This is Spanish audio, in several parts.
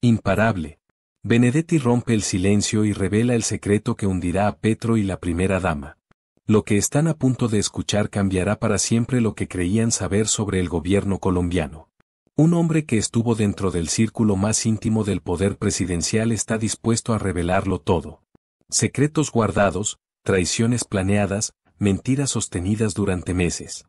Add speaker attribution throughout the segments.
Speaker 1: Imparable. Benedetti rompe el silencio y revela el secreto que hundirá a Petro y la primera dama. Lo que están a punto de escuchar cambiará para siempre lo que creían saber sobre el gobierno colombiano. Un hombre que estuvo dentro del círculo más íntimo del poder presidencial está dispuesto a revelarlo todo. Secretos guardados, traiciones planeadas, mentiras sostenidas durante meses.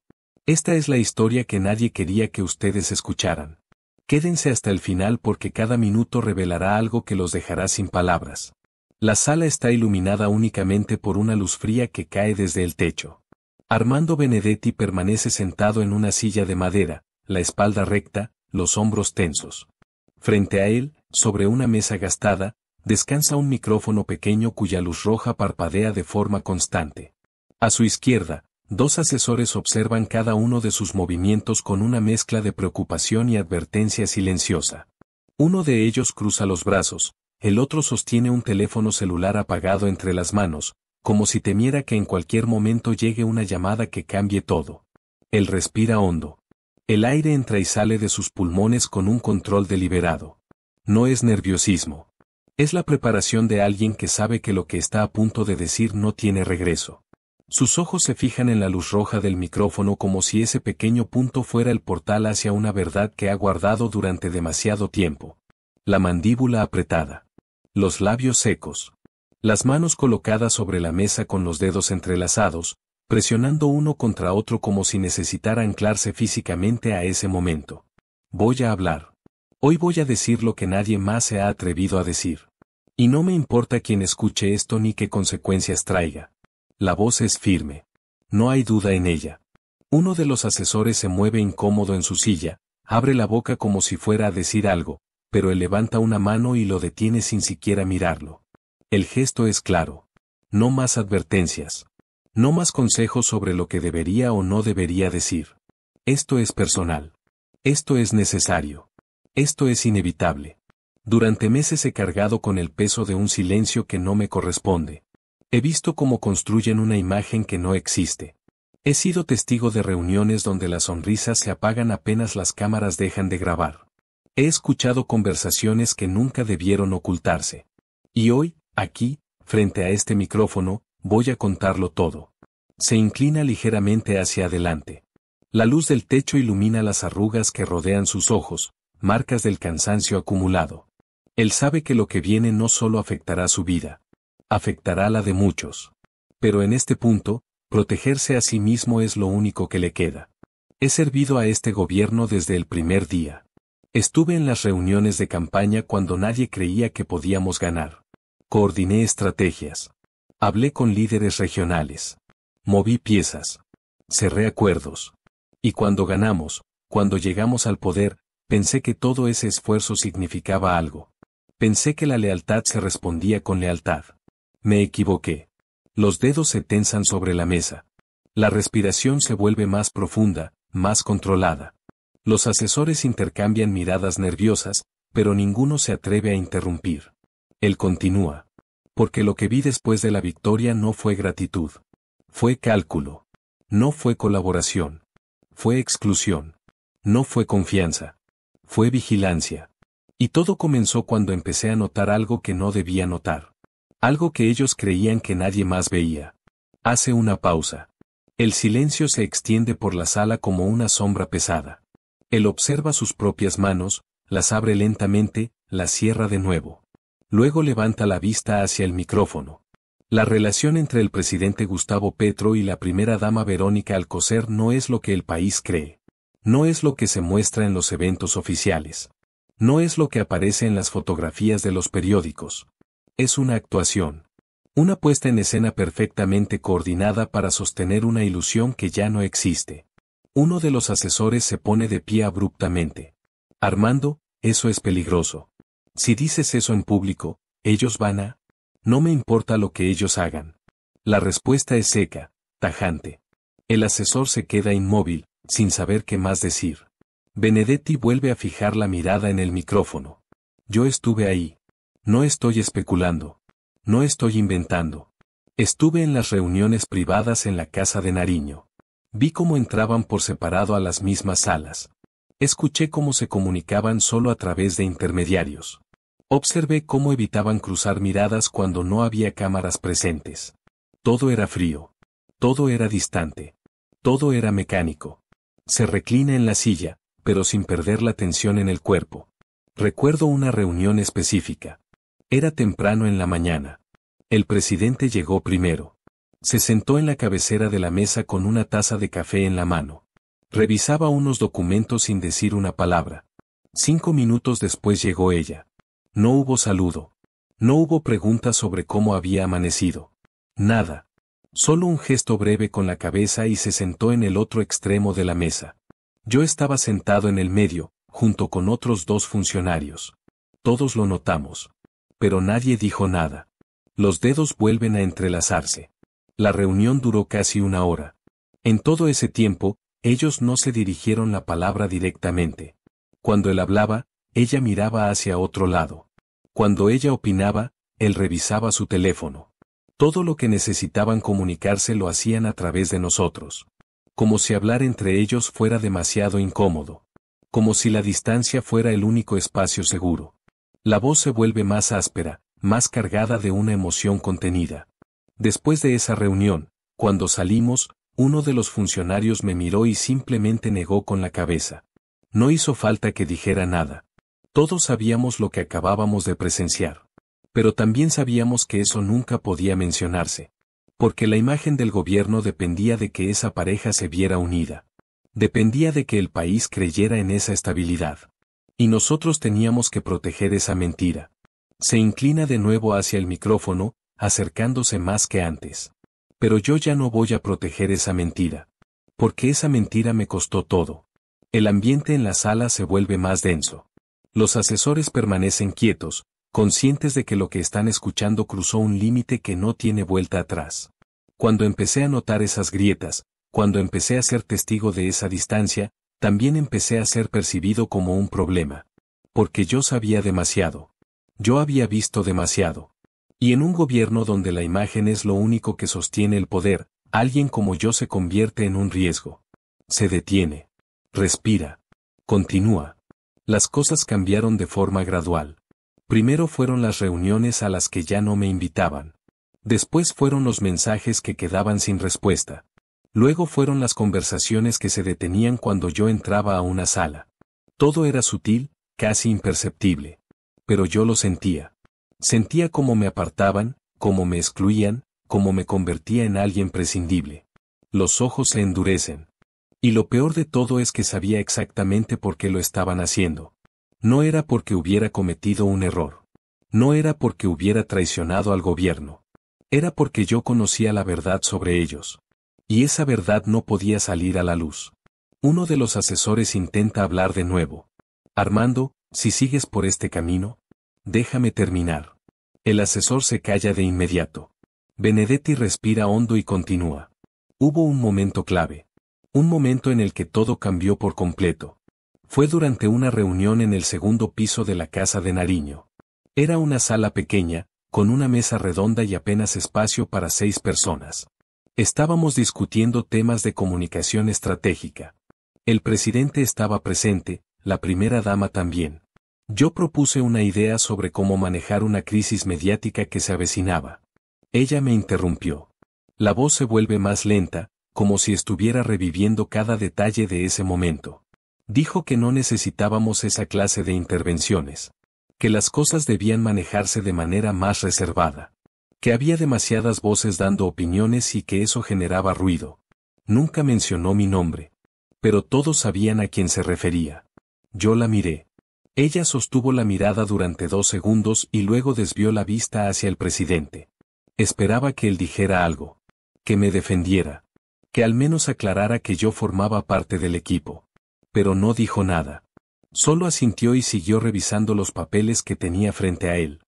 Speaker 1: Esta es la historia que nadie quería que ustedes escucharan. Quédense hasta el final porque cada minuto revelará algo que los dejará sin palabras. La sala está iluminada únicamente por una luz fría que cae desde el techo. Armando Benedetti permanece sentado en una silla de madera, la espalda recta, los hombros tensos. Frente a él, sobre una mesa gastada, descansa un micrófono pequeño cuya luz roja parpadea de forma constante. A su izquierda, dos asesores observan cada uno de sus movimientos con una mezcla de preocupación y advertencia silenciosa. Uno de ellos cruza los brazos, el otro sostiene un teléfono celular apagado entre las manos, como si temiera que en cualquier momento llegue una llamada que cambie todo. Él respira hondo. El aire entra y sale de sus pulmones con un control deliberado. No es nerviosismo. Es la preparación de alguien que sabe que lo que está a punto de decir no tiene regreso. Sus ojos se fijan en la luz roja del micrófono como si ese pequeño punto fuera el portal hacia una verdad que ha guardado durante demasiado tiempo. La mandíbula apretada. Los labios secos. Las manos colocadas sobre la mesa con los dedos entrelazados, presionando uno contra otro como si necesitara anclarse físicamente a ese momento. Voy a hablar. Hoy voy a decir lo que nadie más se ha atrevido a decir. Y no me importa quién escuche esto ni qué consecuencias traiga. La voz es firme. No hay duda en ella. Uno de los asesores se mueve incómodo en su silla, abre la boca como si fuera a decir algo, pero él levanta una mano y lo detiene sin siquiera mirarlo. El gesto es claro. No más advertencias. No más consejos sobre lo que debería o no debería decir. Esto es personal. Esto es necesario. Esto es inevitable. Durante meses he cargado con el peso de un silencio que no me corresponde. He visto cómo construyen una imagen que no existe. He sido testigo de reuniones donde las sonrisas se apagan apenas las cámaras dejan de grabar. He escuchado conversaciones que nunca debieron ocultarse. Y hoy, aquí, frente a este micrófono, voy a contarlo todo. Se inclina ligeramente hacia adelante. La luz del techo ilumina las arrugas que rodean sus ojos, marcas del cansancio acumulado. Él sabe que lo que viene no solo afectará su vida. Afectará la de muchos. Pero en este punto, protegerse a sí mismo es lo único que le queda. He servido a este gobierno desde el primer día. Estuve en las reuniones de campaña cuando nadie creía que podíamos ganar. Coordiné estrategias. Hablé con líderes regionales. Moví piezas. Cerré acuerdos. Y cuando ganamos, cuando llegamos al poder, pensé que todo ese esfuerzo significaba algo. Pensé que la lealtad se respondía con lealtad. Me equivoqué. Los dedos se tensan sobre la mesa. La respiración se vuelve más profunda, más controlada. Los asesores intercambian miradas nerviosas, pero ninguno se atreve a interrumpir. Él continúa. Porque lo que vi después de la victoria no fue gratitud. Fue cálculo. No fue colaboración. Fue exclusión. No fue confianza. Fue vigilancia. Y todo comenzó cuando empecé a notar algo que no debía notar. Algo que ellos creían que nadie más veía. Hace una pausa. El silencio se extiende por la sala como una sombra pesada. Él observa sus propias manos, las abre lentamente, las cierra de nuevo. Luego levanta la vista hacia el micrófono. La relación entre el presidente Gustavo Petro y la primera dama Verónica Alcocer no es lo que el país cree. No es lo que se muestra en los eventos oficiales. No es lo que aparece en las fotografías de los periódicos. Es una actuación. Una puesta en escena perfectamente coordinada para sostener una ilusión que ya no existe. Uno de los asesores se pone de pie abruptamente. Armando, eso es peligroso. Si dices eso en público, ellos van a... No me importa lo que ellos hagan. La respuesta es seca, tajante. El asesor se queda inmóvil, sin saber qué más decir. Benedetti vuelve a fijar la mirada en el micrófono. Yo estuve ahí. No estoy especulando. No estoy inventando. Estuve en las reuniones privadas en la casa de Nariño. Vi cómo entraban por separado a las mismas salas. Escuché cómo se comunicaban solo a través de intermediarios. Observé cómo evitaban cruzar miradas cuando no había cámaras presentes. Todo era frío. Todo era distante. Todo era mecánico. Se reclina en la silla, pero sin perder la tensión en el cuerpo. Recuerdo una reunión específica. Era temprano en la mañana. El presidente llegó primero. Se sentó en la cabecera de la mesa con una taza de café en la mano. Revisaba unos documentos sin decir una palabra. 5 minutos después llegó ella. No hubo saludo. No hubo preguntas sobre cómo había amanecido. Nada. Solo un gesto breve con la cabeza y se sentó en el otro extremo de la mesa. Yo estaba sentado en el medio, junto con otros 2 funcionarios. Todos lo notamos. Pero nadie dijo nada. Los dedos vuelven a entrelazarse. La reunión duró casi 1 hora. En todo ese tiempo, ellos no se dirigieron la palabra directamente. Cuando él hablaba, ella miraba hacia otro lado. Cuando ella opinaba, él revisaba su teléfono. Todo lo que necesitaban comunicarse lo hacían a través de nosotros. Como si hablar entre ellos fuera demasiado incómodo. Como si la distancia fuera el único espacio seguro. La voz se vuelve más áspera, más cargada de una emoción contenida. Después de esa reunión, cuando salimos, uno de los funcionarios me miró y simplemente negó con la cabeza. No hizo falta que dijera nada. Todos sabíamos lo que acabábamos de presenciar. Pero también sabíamos que eso nunca podía mencionarse. Porque la imagen del gobierno dependía de que esa pareja se viera unida. Dependía de que el país creyera en esa estabilidad. Y nosotros teníamos que proteger esa mentira. Se inclina de nuevo hacia el micrófono, acercándose más que antes. Pero yo ya no voy a proteger esa mentira. Porque esa mentira me costó todo. El ambiente en la sala se vuelve más denso. Los asesores permanecen quietos, conscientes de que lo que están escuchando cruzó un límite que no tiene vuelta atrás. Cuando empecé a notar esas grietas, cuando empecé a ser testigo de esa distancia, también empecé a ser percibido como un problema. Porque yo sabía demasiado. Yo había visto demasiado. Y en un gobierno donde la imagen es lo único que sostiene el poder, alguien como yo se convierte en un riesgo. Se detiene. Respira. Continúa. Las cosas cambiaron de forma gradual. Primero fueron las reuniones a las que ya no me invitaban. Después fueron los mensajes que quedaban sin respuesta. Luego fueron las conversaciones que se detenían cuando yo entraba a una sala. Todo era sutil, casi imperceptible. Pero yo lo sentía. Sentía cómo me apartaban, cómo me excluían, cómo me convertía en alguien prescindible. Los ojos se endurecen. Y lo peor de todo es que sabía exactamente por qué lo estaban haciendo. No era porque hubiera cometido un error. No era porque hubiera traicionado al gobierno. Era porque yo conocía la verdad sobre ellos. Y esa verdad no podía salir a la luz. Uno de los asesores intenta hablar de nuevo. Armando, si sigues por este camino, déjame terminar. El asesor se calla de inmediato. Benedetti respira hondo y continúa. Hubo un momento clave. Un momento en el que todo cambió por completo. Fue durante una reunión en el segundo piso de la casa de Nariño. Era una sala pequeña, con una mesa redonda y apenas espacio para 6 personas. Estábamos discutiendo temas de comunicación estratégica. El presidente estaba presente, la primera dama también. Yo propuse una idea sobre cómo manejar una crisis mediática que se avecinaba. Ella me interrumpió. La voz se vuelve más lenta, como si estuviera reviviendo cada detalle de ese momento. Dijo que no necesitábamos esa clase de intervenciones. Que las cosas debían manejarse de manera más reservada. Que había demasiadas voces dando opiniones y que eso generaba ruido. Nunca mencionó mi nombre. Pero todos sabían a quién se refería. Yo la miré. Ella sostuvo la mirada durante 2 segundos y luego desvió la vista hacia el presidente. Esperaba que él dijera algo. Que me defendiera. Que al menos aclarara que yo formaba parte del equipo. Pero no dijo nada. Solo asintió y siguió revisando los papeles que tenía frente a él.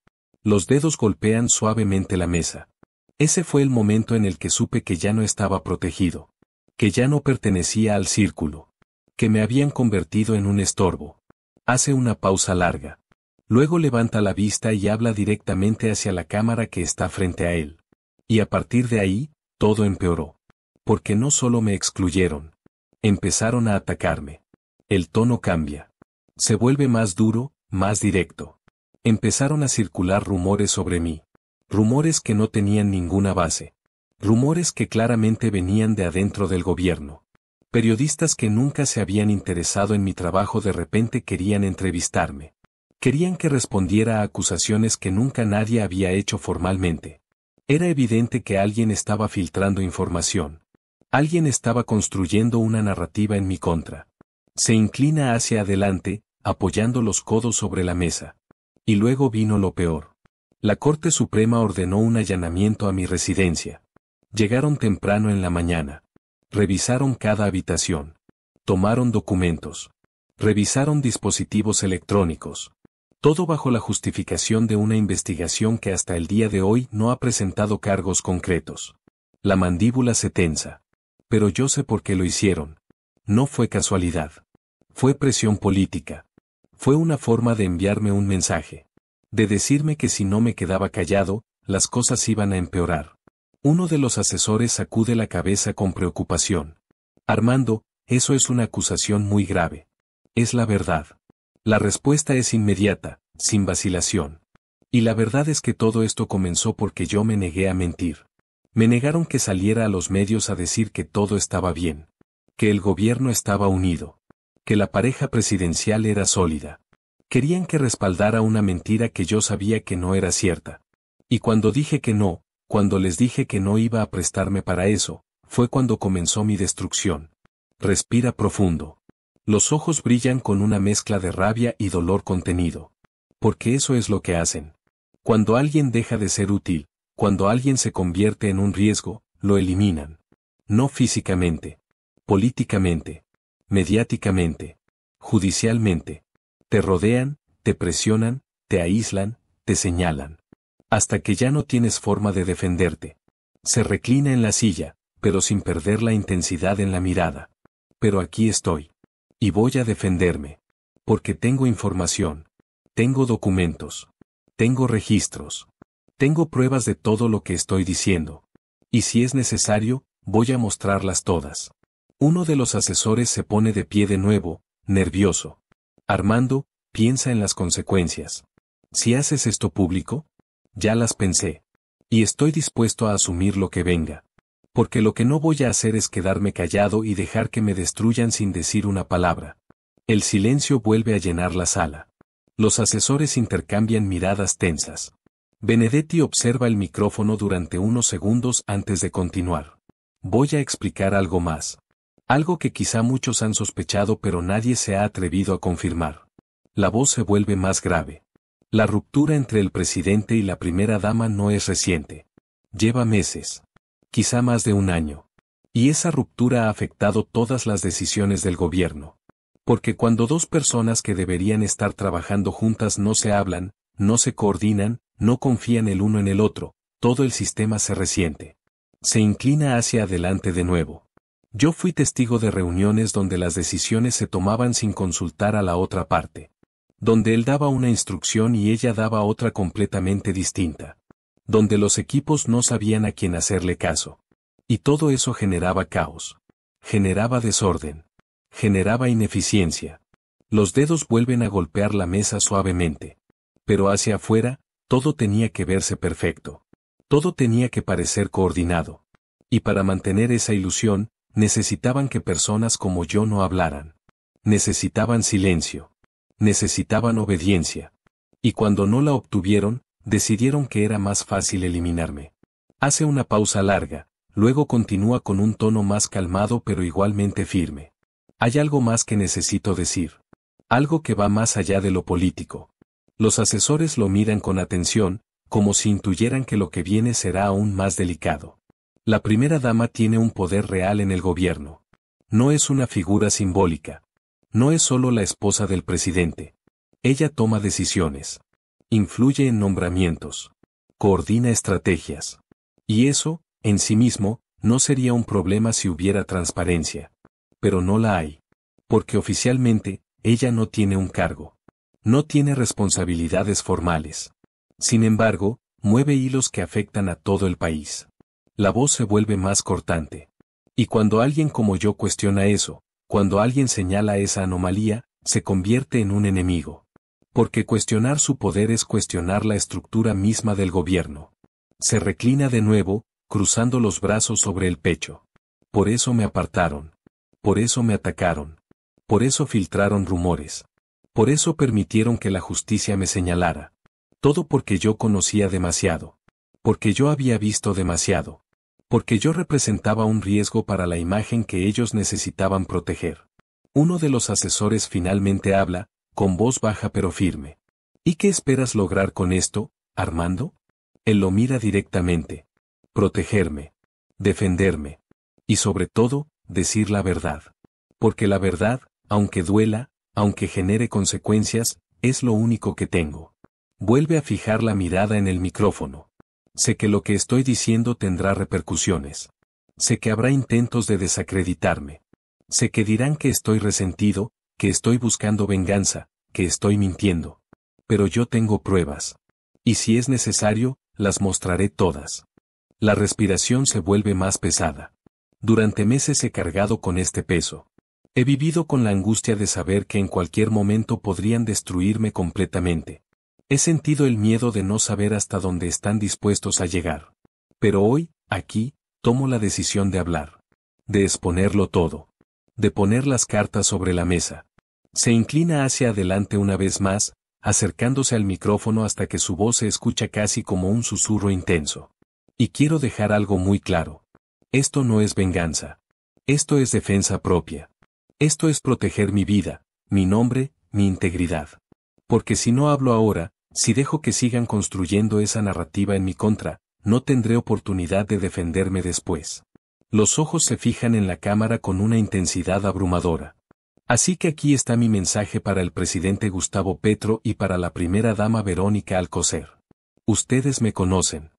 Speaker 1: Los dedos golpean suavemente la mesa. Ese fue el momento en el que supe que ya no estaba protegido. Que ya no pertenecía al círculo. Que me habían convertido en un estorbo. Hace una pausa larga. Luego levanta la vista y habla directamente hacia la cámara que está frente a él. Y a partir de ahí, todo empeoró. Porque no solo me excluyeron. Empezaron a atacarme. El tono cambia. Se vuelve más duro, más directo. Empezaron a circular rumores sobre mí. Rumores que no tenían ninguna base. Rumores que claramente venían de adentro del gobierno. Periodistas que nunca se habían interesado en mi trabajo de repente querían entrevistarme. Querían que respondiera a acusaciones que nunca nadie había hecho formalmente. Era evidente que alguien estaba filtrando información. Alguien estaba construyendo una narrativa en mi contra. Se inclina hacia adelante, apoyando los codos sobre la mesa. Y luego vino lo peor. La Corte Suprema ordenó un allanamiento a mi residencia. Llegaron temprano en la mañana. Revisaron cada habitación. Tomaron documentos. Revisaron dispositivos electrónicos. Todo bajo la justificación de una investigación que hasta el día de hoy no ha presentado cargos concretos. La mandíbula se tensa. Pero yo sé por qué lo hicieron. No fue casualidad. Fue presión política. Fue una forma de enviarme un mensaje. De decirme que si no me quedaba callado, las cosas iban a empeorar. Uno de los asesores sacude la cabeza con preocupación. Armando, eso es una acusación muy grave. Es la verdad. La respuesta es inmediata, sin vacilación. Y la verdad es que todo esto comenzó porque yo me negué a mentir. Me negaron que saliera a los medios a decir que todo estaba bien. Que el gobierno estaba unido. Que la pareja presidencial era sólida. Querían que respaldara una mentira que yo sabía que no era cierta. Y cuando dije que no, cuando les dije que no iba a prestarme para eso, fue cuando comenzó mi destrucción. Respira profundo. Los ojos brillan con una mezcla de rabia y dolor contenido. Porque eso es lo que hacen. Cuando alguien deja de ser útil, cuando alguien se convierte en un riesgo, lo eliminan. No físicamente. Políticamente. Mediáticamente. Judicialmente. Te rodean, te presionan, te aíslan, te señalan. Hasta que ya no tienes forma de defenderte. Se reclina en la silla, pero sin perder la intensidad en la mirada. Pero aquí estoy. Y voy a defenderme. Porque tengo información. Tengo documentos. Tengo registros. Tengo pruebas de todo lo que estoy diciendo. Y si es necesario, voy a mostrarlas todas. Uno de los asesores se pone de pie de nuevo, nervioso. Armando, piensa en las consecuencias. Si haces esto público, ya las pensé. Y estoy dispuesto a asumir lo que venga. Porque lo que no voy a hacer es quedarme callado y dejar que me destruyan sin decir una palabra. El silencio vuelve a llenar la sala. Los asesores intercambian miradas tensas. Benedetti observa el micrófono durante unos segundos antes de continuar. Voy a explicar algo más. Algo que quizá muchos han sospechado pero nadie se ha atrevido a confirmar. La voz se vuelve más grave. La ruptura entre el presidente y la primera dama no es reciente. Lleva meses. Quizá más de un año. Y esa ruptura ha afectado todas las decisiones del gobierno. Porque cuando dos personas que deberían estar trabajando juntas no se hablan, no se coordinan, no confían el uno en el otro, todo el sistema se resiente. Se inclina hacia adelante de nuevo. Yo fui testigo de reuniones donde las decisiones se tomaban sin consultar a la otra parte. Donde él daba una instrucción y ella daba otra completamente distinta. Donde los equipos no sabían a quién hacerle caso. Y todo eso generaba caos. Generaba desorden. Generaba ineficiencia. Los dedos vuelven a golpear la mesa suavemente. Pero hacia afuera, todo tenía que verse perfecto. Todo tenía que parecer coordinado. Y para mantener esa ilusión, necesitaban que personas como yo no hablaran. Necesitaban silencio. Necesitaban obediencia. Y cuando no la obtuvieron, decidieron que era más fácil eliminarme. Hace una pausa larga, luego continúa con un tono más calmado pero igualmente firme. Hay algo más que necesito decir. Algo que va más allá de lo político. Los asesores lo miran con atención, como si intuyeran que lo que viene será aún más delicado. La primera dama tiene un poder real en el gobierno. No es una figura simbólica. No es solo la esposa del presidente. Ella toma decisiones. Influye en nombramientos. Coordina estrategias. Y eso, en sí mismo, no sería un problema si hubiera transparencia. Pero no la hay. Porque oficialmente, ella no tiene un cargo. No tiene responsabilidades formales. Sin embargo, mueve hilos que afectan a todo el país. La voz se vuelve más cortante. Y cuando alguien como yo cuestiona eso, cuando alguien señala esa anomalía, se convierte en un enemigo. Porque cuestionar su poder es cuestionar la estructura misma del gobierno. Se reclina de nuevo, cruzando los brazos sobre el pecho. Por eso me apartaron. Por eso me atacaron. Por eso filtraron rumores. Por eso permitieron que la justicia me señalara. Todo porque yo conocía demasiado. Porque yo había visto demasiado. Porque yo representaba un riesgo para la imagen que ellos necesitaban proteger. Uno de los asesores finalmente habla, con voz baja pero firme. ¿Y qué esperas lograr con esto, Armando? Él lo mira directamente. Protegerme. Defenderme. Y sobre todo, decir la verdad. Porque la verdad, aunque duela, aunque genere consecuencias, es lo único que tengo. Vuelve a fijar la mirada en el micrófono. Sé que lo que estoy diciendo tendrá repercusiones. Sé que habrá intentos de desacreditarme. Sé que dirán que estoy resentido, que estoy buscando venganza, que estoy mintiendo. Pero yo tengo pruebas. Y si es necesario, las mostraré todas. La respiración se vuelve más pesada. Durante meses he cargado con este peso. He vivido con la angustia de saber que en cualquier momento podrían destruirme completamente. He sentido el miedo de no saber hasta dónde están dispuestos a llegar. Pero hoy, aquí, tomo la decisión de hablar. De exponerlo todo. De poner las cartas sobre la mesa. Se inclina hacia adelante una vez más, acercándose al micrófono hasta que su voz se escucha casi como un susurro intenso. Y quiero dejar algo muy claro. Esto no es venganza. Esto es defensa propia. Esto es proteger mi vida, mi nombre, mi integridad. Porque si no hablo ahora, si dejo que sigan construyendo esa narrativa en mi contra, no tendré oportunidad de defenderme después. Los ojos se fijan en la cámara con una intensidad abrumadora. Así que aquí está mi mensaje para el presidente Gustavo Petro y para la primera dama Verónica Alcocer. Ustedes me conocen.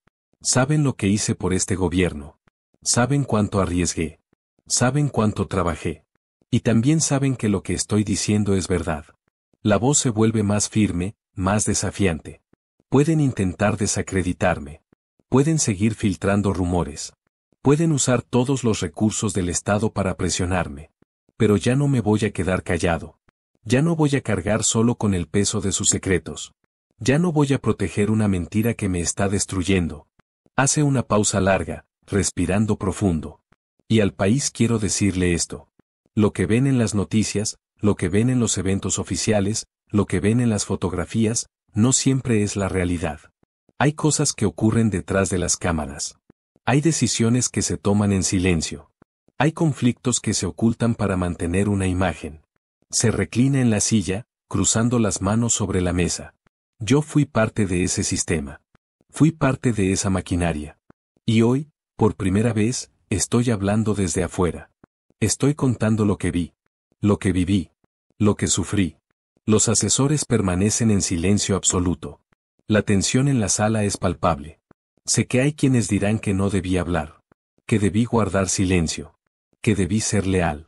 Speaker 1: Saben lo que hice por este gobierno. Saben cuánto arriesgué. Saben cuánto trabajé. Y también saben que lo que estoy diciendo es verdad. La voz se vuelve más firme, más desafiante. Pueden intentar desacreditarme. Pueden seguir filtrando rumores. Pueden usar todos los recursos del Estado para presionarme. Pero ya no me voy a quedar callado. Ya no voy a cargar solo con el peso de sus secretos. Ya no voy a proteger una mentira que me está destruyendo. Hace una pausa larga, respirando profundo. Y al país quiero decirle esto. Lo que ven en las noticias, lo que ven en los eventos oficiales, lo que ven en las fotografías, no siempre es la realidad. Hay cosas que ocurren detrás de las cámaras. Hay decisiones que se toman en silencio. Hay conflictos que se ocultan para mantener una imagen. Se reclina en la silla, cruzando las manos sobre la mesa. Yo fui parte de ese sistema. Fui parte de esa maquinaria. Y hoy, por primera vez, estoy hablando desde afuera. Estoy contando lo que vi. Lo que viví. Lo que sufrí. Los asesores permanecen en silencio absoluto. La tensión en la sala es palpable. Sé que hay quienes dirán que no debí hablar. Que debí guardar silencio. Que debí ser leal.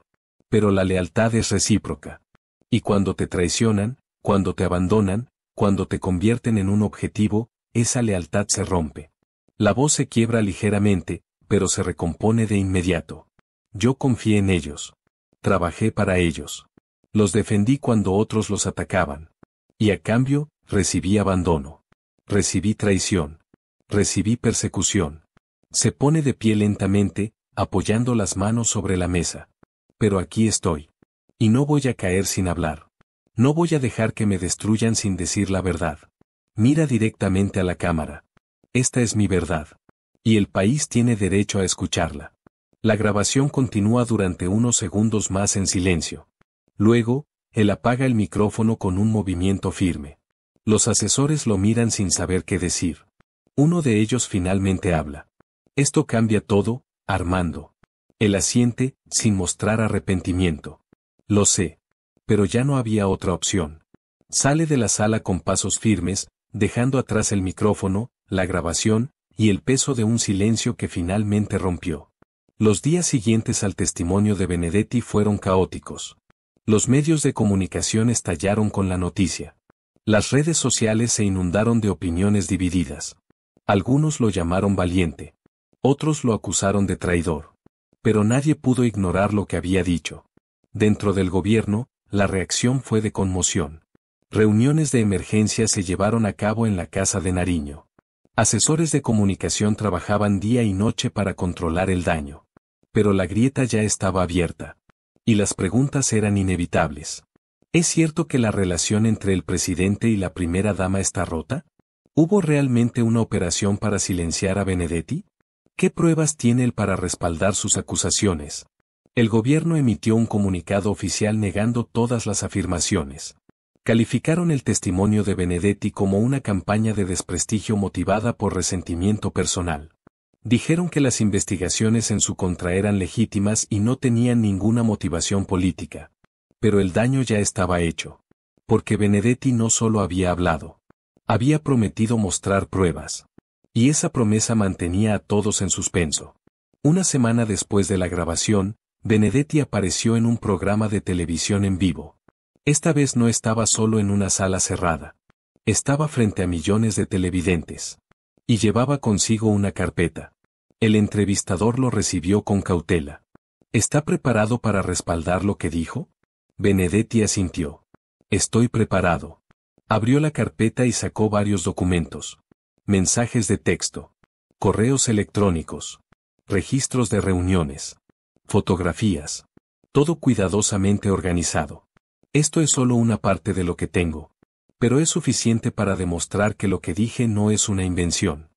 Speaker 1: Pero la lealtad es recíproca. Y cuando te traicionan, cuando te abandonan, cuando te convierten en un objetivo, esa lealtad se rompe. La voz se quiebra ligeramente, pero se recompone de inmediato. Yo confié en ellos. Trabajé para ellos. Los defendí cuando otros los atacaban. Y a cambio, recibí abandono. Recibí traición. Recibí persecución. Se pone de pie lentamente, apoyando las manos sobre la mesa. Pero aquí estoy. Y no voy a caer sin hablar. No voy a dejar que me destruyan sin decir la verdad. Mira directamente a la cámara. Esta es mi verdad. Y el país tiene derecho a escucharla. La grabación continúa durante unos segundos más en silencio. Luego, él apaga el micrófono con un movimiento firme. Los asesores lo miran sin saber qué decir. Uno de ellos finalmente habla. Esto cambia todo, Armando. Él asiente, sin mostrar arrepentimiento. Lo sé. Pero ya no había otra opción. Sale de la sala con pasos firmes, dejando atrás el micrófono, la grabación, y el peso de un silencio que finalmente rompió. Los días siguientes al testimonio de Benedetti fueron caóticos. Los medios de comunicación estallaron con la noticia. Las redes sociales se inundaron de opiniones divididas. Algunos lo llamaron valiente. Otros lo acusaron de traidor. Pero nadie pudo ignorar lo que había dicho. Dentro del gobierno, la reacción fue de conmoción. Reuniones de emergencia se llevaron a cabo en la casa de Nariño. Asesores de comunicación trabajaban día y noche para controlar el daño. Pero la grieta ya estaba abierta. Y las preguntas eran inevitables. ¿Es cierto que la relación entre el presidente y la primera dama está rota? ¿Hubo realmente una operación para silenciar a Benedetti? ¿Qué pruebas tiene él para respaldar sus acusaciones? El gobierno emitió un comunicado oficial negando todas las afirmaciones. Calificaron el testimonio de Benedetti como una campaña de desprestigio motivada por resentimiento personal. Dijeron que las investigaciones en su contra eran legítimas y no tenían ninguna motivación política. Pero el daño ya estaba hecho. Porque Benedetti no solo había hablado. Había prometido mostrar pruebas. Y esa promesa mantenía a todos en suspenso. Una semana después de la grabación, Benedetti apareció en un programa de televisión en vivo. Esta vez no estaba solo en una sala cerrada. Estaba frente a millones de televidentes. Y llevaba consigo una carpeta. El entrevistador lo recibió con cautela. ¿Está preparado para respaldar lo que dijo? Benedetti asintió. Estoy preparado. Abrió la carpeta y sacó varios documentos. Mensajes de texto. Correos electrónicos. Registros de reuniones. Fotografías. Todo cuidadosamente organizado. Esto es solo una parte de lo que tengo. Pero es suficiente para demostrar que lo que dije no es una invención.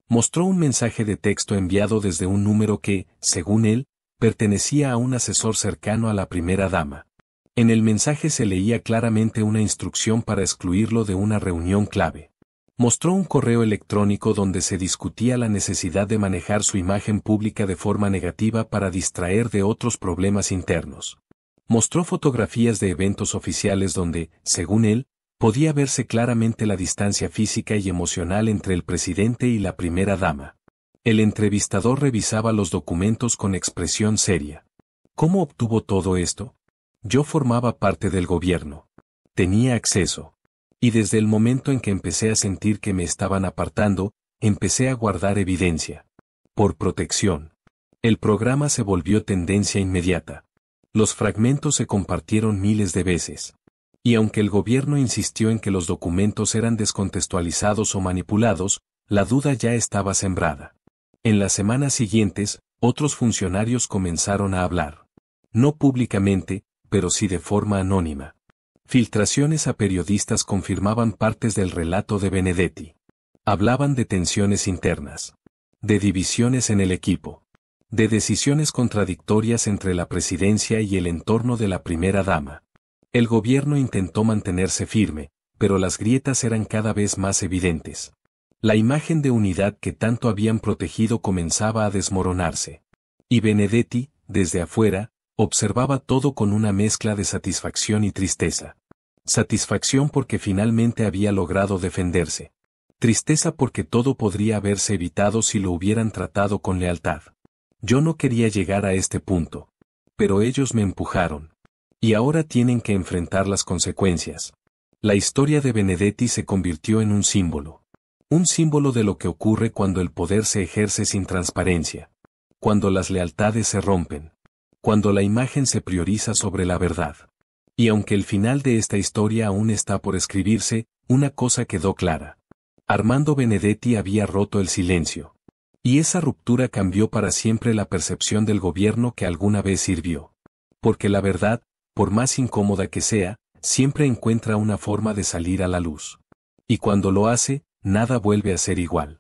Speaker 1: Mostró un mensaje de texto enviado desde un número que, según él, pertenecía a un asesor cercano a la primera dama. En el mensaje se leía claramente una instrucción para excluirlo de una reunión clave. Mostró un correo electrónico donde se discutía la necesidad de manejar su imagen pública de forma negativa para distraer de otros problemas internos. Mostró fotografías de eventos oficiales donde, según él, podía verse claramente la distancia física y emocional entre el presidente y la primera dama. El entrevistador revisaba los documentos con expresión seria. ¿Cómo obtuvo todo esto? Yo formaba parte del gobierno. Tenía acceso. Y desde el momento en que empecé a sentir que me estaban apartando, empecé a guardar evidencia. Por protección. El programa se volvió tendencia inmediata. Los fragmentos se compartieron miles de veces. Y aunque el gobierno insistió en que los documentos eran descontextualizados o manipulados, la duda ya estaba sembrada. En las semanas siguientes, otros funcionarios comenzaron a hablar. No públicamente, pero sí de forma anónima. Filtraciones a periodistas confirmaban partes del relato de Benedetti. Hablaban de tensiones internas. De divisiones en el equipo. De decisiones contradictorias entre la presidencia y el entorno de la primera dama. El gobierno intentó mantenerse firme, pero las grietas eran cada vez más evidentes. La imagen de unidad que tanto habían protegido comenzaba a desmoronarse. Y Benedetti, desde afuera, observaba todo con una mezcla de satisfacción y tristeza. Satisfacción porque finalmente había logrado defenderse. Tristeza porque todo podría haberse evitado si lo hubieran tratado con lealtad. Yo no quería llegar a este punto. Pero ellos me empujaron. Y ahora tienen que enfrentar las consecuencias. La historia de Benedetti se convirtió en un símbolo. Un símbolo de lo que ocurre cuando el poder se ejerce sin transparencia. Cuando las lealtades se rompen. Cuando la imagen se prioriza sobre la verdad. Y aunque el final de esta historia aún está por escribirse, una cosa quedó clara. Armando Benedetti había roto el silencio. Y esa ruptura cambió para siempre la percepción del gobierno que alguna vez sirvió. Porque la verdad, por más incómoda que sea, siempre encuentra una forma de salir a la luz. Y cuando lo hace, nada vuelve a ser igual.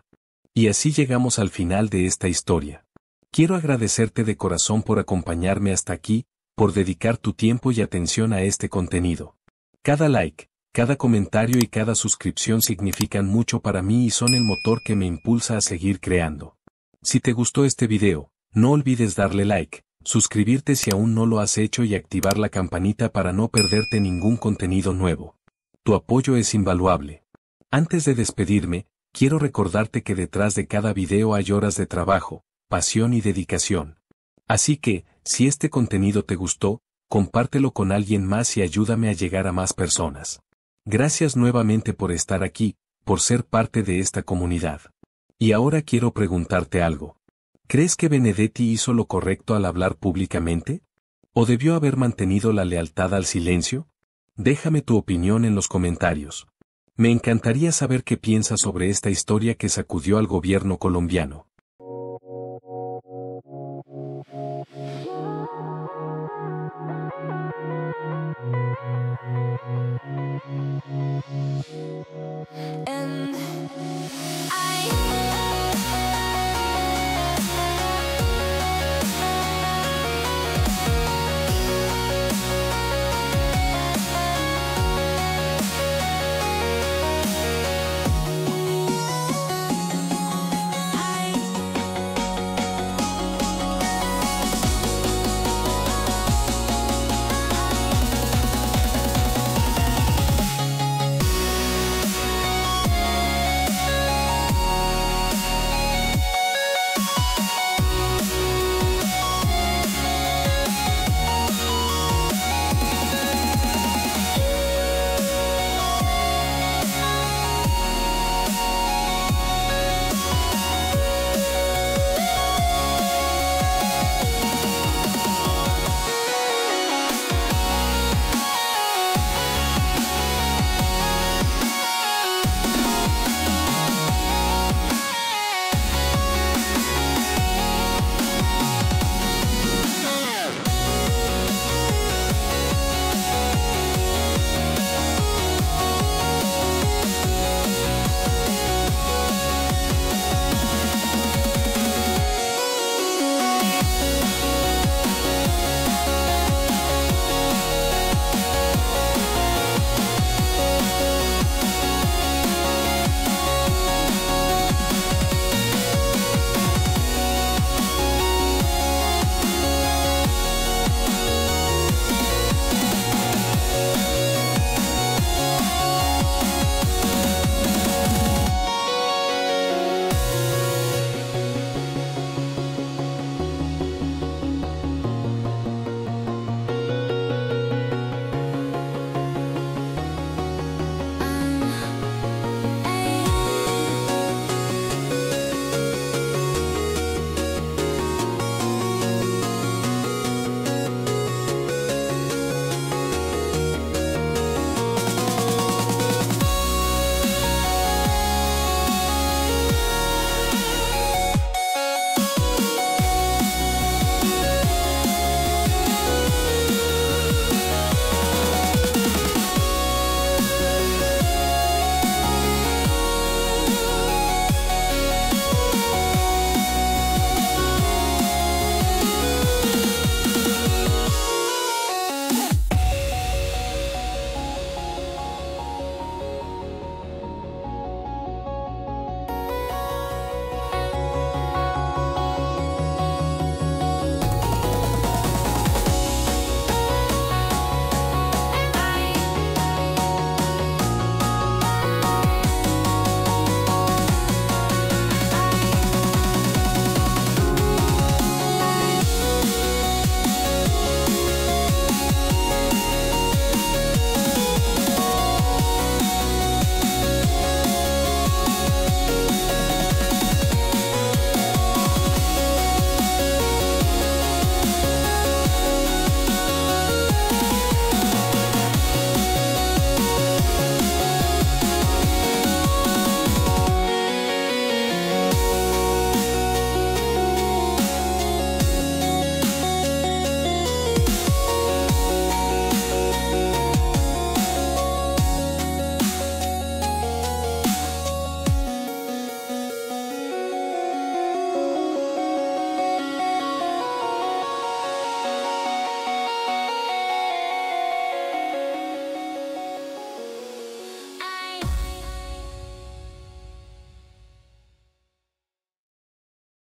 Speaker 1: Y así llegamos al final de esta historia. Quiero agradecerte de corazón por acompañarme hasta aquí, por dedicar tu tiempo y atención a este contenido. Cada like, cada comentario y cada suscripción significan mucho para mí y son el motor que me impulsa a seguir creando. Si te gustó este video, no olvides darle like, suscribirte si aún no lo has hecho y activar la campanita para no perderte ningún contenido nuevo. Tu apoyo es invaluable. Antes de despedirme, quiero recordarte que detrás de cada video hay horas de trabajo, pasión y dedicación. Así que, si este contenido te gustó, compártelo con alguien más y ayúdame a llegar a más personas. Gracias nuevamente por estar aquí, por ser parte de esta comunidad. Y ahora quiero preguntarte algo. ¿Crees que Benedetti hizo lo correcto al hablar públicamente? ¿O debió haber mantenido la lealtad al silencio? Déjame tu opinión en los comentarios. Me encantaría saber qué piensas sobre esta historia que sacudió al gobierno colombiano.
Speaker 2: And I